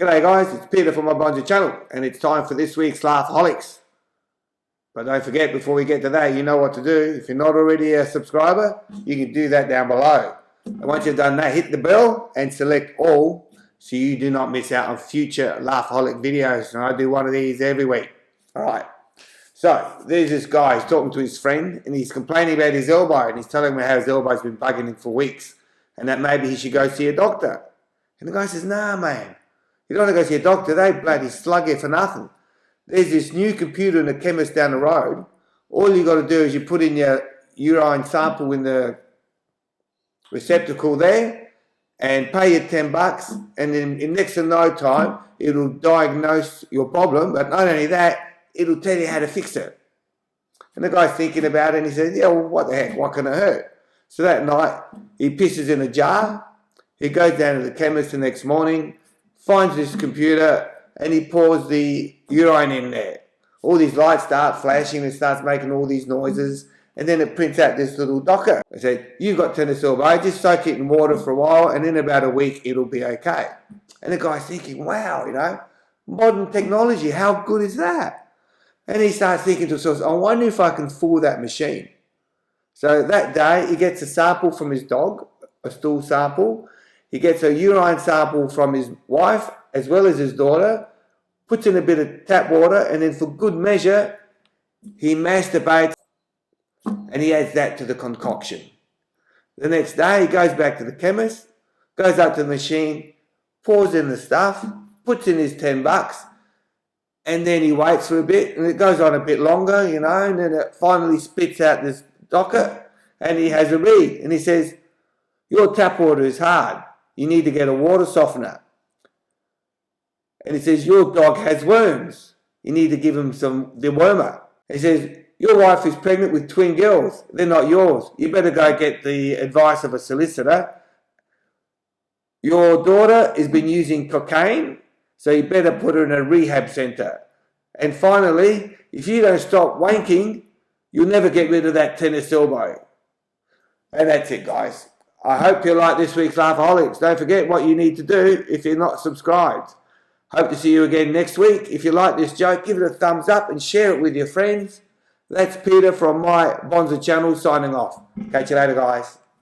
G'day guys, it's Peter from my Bonza channel, and it's time for this week's Laughaholics. But don't forget, before we get to that, you know what to do. If you're not already a subscriber, you can do that down below. And once you've done that, hit the bell and select all so you do not miss out on future Laughaholic videos. And I do one of these every week. Alright, so there's this guy, he's talking to his friend and he's complaining about his elbow, and he's telling me how his elbow's been bugging him for weeks and that maybe he should go see a doctor. And the guy says, nah man, you don't want to go see a doctor, they bloody slug you for nothing. There's this new computer in the chemist down the road. All you got to do is you put in your urine sample in the receptacle there and pay your $10, and then in next to no time it'll diagnose your problem, but not only that, it'll tell you how to fix it. And the guy's thinking about it and he says, yeah, well, what the heck, what can it hurt? So that night he pisses in a jar, he goes down to the chemist the next morning, finds this computer, and he pours the urine in there. All these lights start flashing and starts making all these noises, and then it prints out this little docker. I said, you've got tennis elbow, just soak it in water for a while and in about a week it'll be okay. And the guy's thinking, wow, you know, modern technology, how good is that? And he starts thinking to himself, I wonder if I can fool that machine. So that day he gets a sample from his dog, a stool sample. He gets a urine sample from his wife as well as his daughter, puts in a bit of tap water, and then for good measure, he masturbates and he adds that to the concoction. The next day, he goes back to the chemist, goes up to the machine, pours in the stuff, puts in his $10, and then he waits for a bit, and it goes on a bit longer, you know, and then it finally spits out this docket, and he has a read, and he says, your tap water is hard. You need to get a water softener. And he says, your dog has worms. You need to give him some dewormer. He says, your wife is pregnant with twin girls. They're not yours. You better go get the advice of a solicitor. Your daughter has been using cocaine, so you better put her in a rehab center. And finally, if you don't stop wanking, you'll never get rid of that tennis elbow. And that's it, guys. I hope you like this week's Laughaholics. Don't forget what you need to do if you're not subscribed. Hope to see you again next week. If you like this joke, give it a thumbs up and share it with your friends. That's Peter from my Bonza channel signing off. Catch you later, guys.